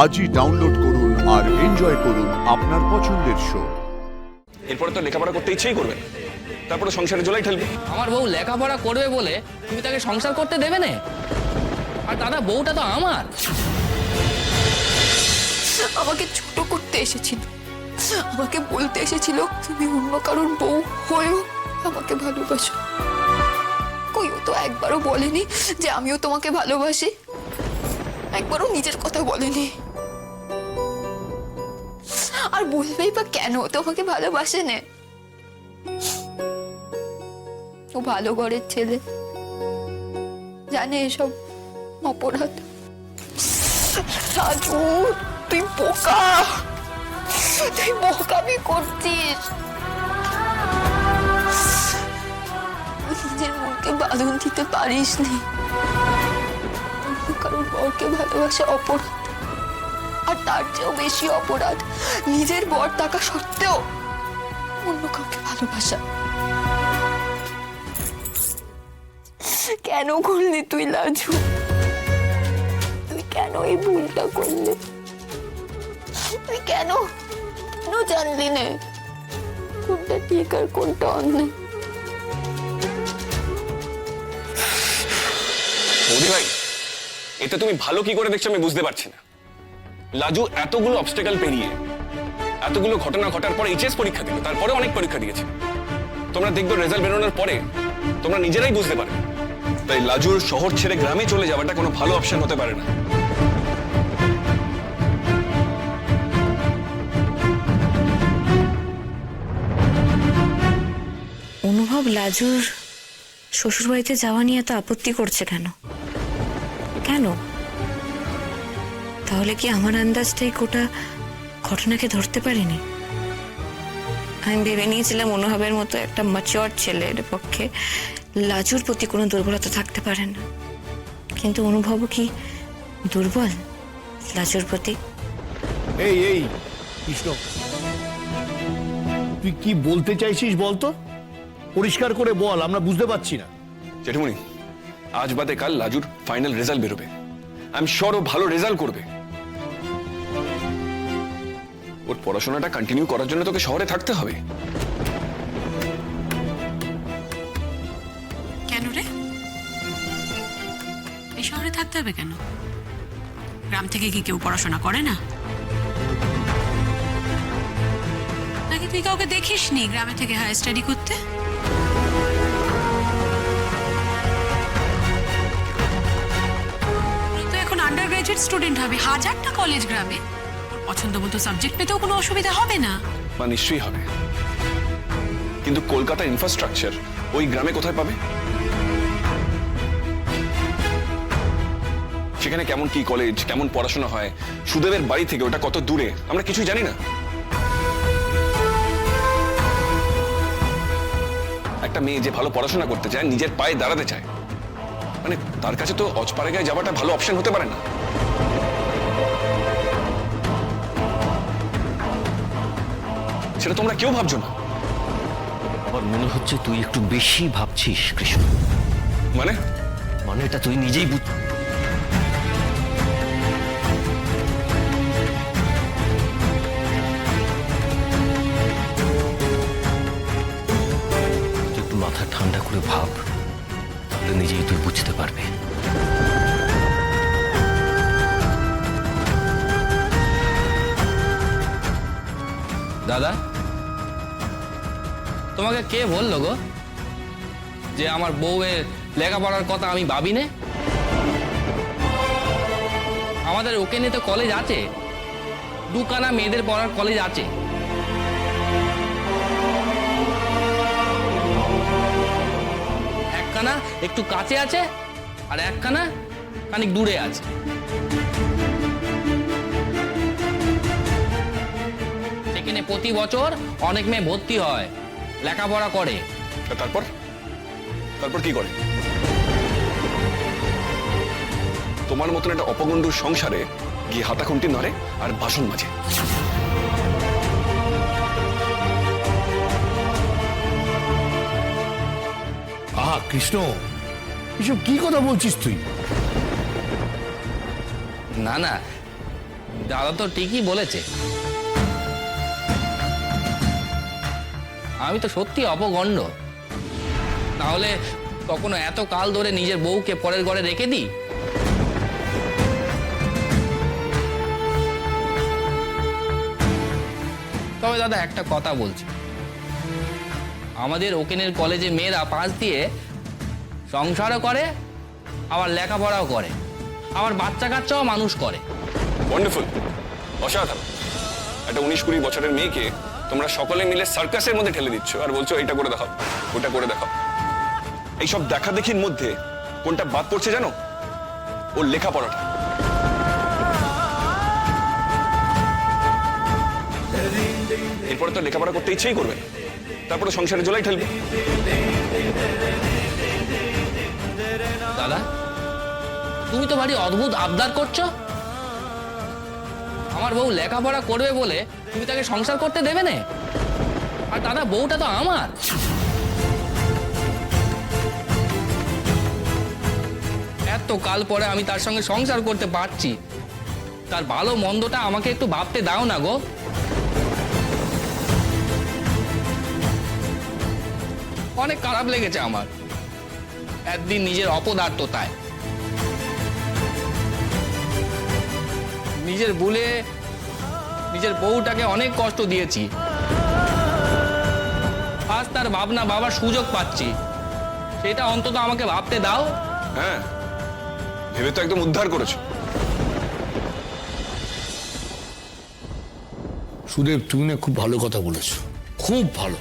আজই ডাউনলোড করুন আর এনজয় করুন আপনার পছন্দের শো। এরপরে তো লেখাপড়া করতে ইচ্ছেই করবে না, তারপরে সংসারে জলাই ঠেলবে। আমার বউ লেখাপড়া করবে বলে তুমি তাকে সংসার করতে দেবে না? আর দাদা, বউটা তো আমার। আমাকে ছোট করতে এসেছিল, আমাকে বলতে এসেছিল তুমি অন্য কারোর বউ হয়েও আমাকে ভালোবাসো। কই, ও তো একবারও বলেনি যে আমিও তোমাকে ভালোবাসি, একবারও নিজের কথা বলেনি। আর বলবেই বা কেন? ও তোমাকে ভালোবাসে না, ও ভালো ঘরের ছেলে, জানে এসব অপরাধ। রাজু, তুই বোকা, তুই বোকামি করছিস। নিজের মনকে বাঁধন দিতে পারিস নি, কারণ বরকে ভালোবাসা অপরাধ। আর তার চেয়েও বেশি অপরাধ নিজের বর থাকা সত্ত্বেও অন্য কাউকে ভালোবাসা। কেন করলি তুই লাজু? তুই কেন এই ভুলটা করলি? তুই কেন জানলি না কোনটা ঠিক আর কোনটা অন্যায়? বৌদি ভাই, এটা তুমি ভালো কি করে দেখছো আমি বুঝতে পারছি না। লাজু এতগুলো অবস্টেকল পেরিয়ে এতগুলো ঘটনা ঘটার পরে এইচএস পরীক্ষা দিল, তারপরে অনেক পরীক্ষা দিয়েছে। তোমরা দেখবে রেজাল্ট বেরোনোর পরে তোমরা নিজেরাই বুঝতে পারবে। তাই লাজুর শহর ছেড়ে গ্রামে চলে যাওয়াটা কোনো ভালো অপশন হতে পারে না। অনুভব লাজুর শ্বশুরবাড়িতে যাওয়া নিয়ে এত আপত্তি করছে কেন? কেন? তাহলে কি আমার আন্দাজটাই গোটা ঘটনাকে ধরতে পারিনি? আমি ভেবে নিয়েছিলাম অনুভবের মতো একটা ম্যাচিওর ছেলের পক্ষে লাজুর প্রতি কোনো দুর্বলতা থাকতে পারে না, কিন্তু অনুভবও কি দুর্বল লাজুর প্রতি? এই এই কৃষ্ণ, তুই কি বলতে চাইছিস বলতো? পরিষ্কার করে বল, আমরা বুঝতে পারছি না। জেঠুমনি, আজ বাদে কাল লাজুর ফাইনাল রেজাল্ট বেরোবে। আমি শিওর ও ভালো রেজাল্ট করবে। ওর পড়াশোনাটা কন্টিনিউ করার জন্য তোকে শহরে থাকতে হবে। কেন রে? এই শহরে থাকতে হবে কেন? গ্রাম থেকে কি কেউ পড়াশোনা করে না? নাকি তুই কাউকে দেখিসনি গ্রামে থেকে হায়ার স্টাডি করতে? তুই তো এখন আন্ডার গ্রাজুয়েট স্টুডেন্ট হবে, হাজারটা কলেজ গ্রামে। তোর পছন্দ মতো সাবজেক্ট পেতেও কোনো অসুবিধা হবে না। বা নিশ্চয়ই হবে, কিন্তু কলকাতার ইনফ্রাস্ট্রাকচার ওই গ্রামে কোথায় পাবে? সেখানে কেমন কি কলেজ, কেমন পড়াশোনা হয়, সুদেবের বাড়ি থেকে ওটা কত দূরে, আমরা কিছুই জানি না। একটা মেয়ে যে ভালো পড়াশোনা করতে চায়, নিজের পায়ে দাঁড়াতে চায়, মানে তার কাছে তো অজপাড়াগায় যাওয়াটা ভালো অপশন হতে পারে না। সেটা তোমরা কেউ ভাবছো না। আমার মনে হচ্ছে তুই একটু বেশি ভাবছিস কৃষ্ণ। মানে এটা তুই নিজেই বুঝ। তুই একটু মাথা ঠান্ডা করে ভাব, তাহলে নিজেই তুই বুঝতে পারবে। দাদা, তোমাকে কে বললো গো যে আমার বউয়ের লেখাপড়ার কথা আমি ভাবি না? আমাদের ওকে নিয়ে তো কলেজ আছে, দুখানা মেয়েদের পড়ার কলেজ আছে। একখানা একটু কাছে আছে আর একখানা খানিক দূরে আছে। সেখানে প্রতি বছর অনেক মেয়ে ভর্তি হয়, লেখাপড়া করে। তারপর তারপর কি করে? তোমার মতন একটা অপগণ্ডুর সংসারে গিয়ে হাতাখুন্তি নড়ে আর বাসন মাজে। আহা কৃষ্ণ, এসব কি কথা বলছিস তুই? না না, দাদা তো ঠিকই বলেছে। আমি তো সত্যি অপগণ্ড, তাহলে কখনো এত কাল ধরে নিজের বউকে পরের ঘরে রেখে দিই? তবে দাদা একটা কথা বলছি, আমাদের ওকেনের কলেজে মেয়েরা পাশ দিয়ে সংসারও করে, আবার লেখাপড়াও করে, আবার বাচ্চা কাচ্চাও মানুষ করে। ওয়ান্ডারফুল, অসাধারণ। একটা 19-20 বছরের মেয়েকে তোমরা সকলে মিলে সার্কাসের মধ্যে ঠেলে দিচ্ছ আর বলছো এটা করে দেখাও, ওটা করে দেখাও। এইসব দেখা দেখির মধ্যে কোনটা বাদ পড়ছে জানো? ওর লেখাপড়াটা। এরপরে তো লেখাপড়া করতে ইচ্ছেই করবে না, তারপরে সংসারে জলাই ঠেলবে। দাদা, তুমি তো ভারী অদ্ভুত আবদার করছো। আমার বউ লেখাপড়া করবে বলে তুমি তাকে সংসার করতে দেবে না? আর দাদা, বউটা তো আমার। এত কাল পরে আমি তার সঙ্গে সংসার করতে পারছি, তার ভালো মন্দটা আমাকে একটু ভাবতে দাও না গো। অনেক খারাপ লেগেছে আমার একদিন নিজের অপদার্থতায়, নিজের ভুলে নিজের বউটাকে অনেক কষ্ট দিয়েছি। আজ তার ভাবনা বাবার সুযোগ পাচ্ছি, সেটা অন্তত আমাকে ভাবতে দাও। হ্যাঁ, ভেবে তো একদম উদ্ধার করেছো। সুদেব, তুমি না খুব ভালো কথা বলেছো, খুব ভালো।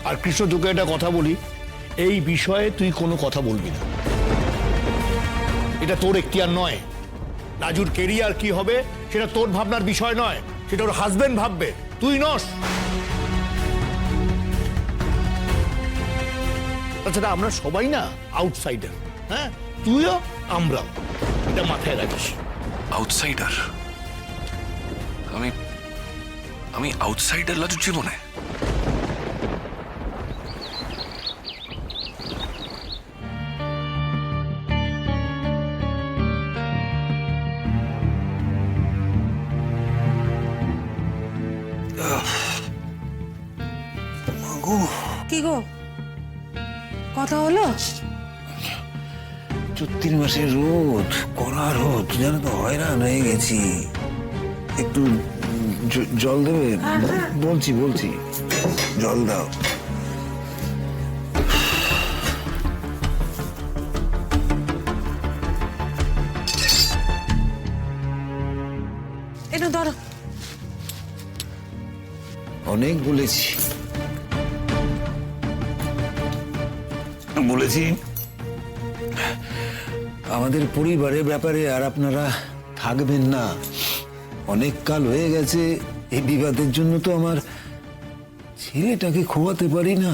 আর কৃষ্ণ, তোকে একটা কথা বলি, এই বিষয়ে তুই কোনো কথা বলবি না। এটা তোর এখতিয়ার নয়। রাজুর কেরিয়ার কি হবে সেটা তোর ভাবনার বিষয় নয়, সেটা ওর হাজবেন্ড ভাববে, তুই নস। তাছাড়া আমরা সবাই না আউটসাইডার, হ্যাঁ, তুইও আমরাও, এটা মাথায় রাখিস। আউটসাইডার? আমি আউটসাইডার লাজুর জীবনে? কি গো, কথা হলো? 3 মাসের রোদ, কড়া রোদ, জানো তো হয়রান হয়ে গেছি। একটু জল দেবে? বলছি জল দাও। একটু ধরো। অনেক বলেছি আমাদের পরিবারের ব্যাপারে আর আপনারা থাকবেন না। অনেক কাল হয়ে গেছে। এই বিবাদের জন্য তো আমার ছেলেটাকে খোয়াতে পারি না।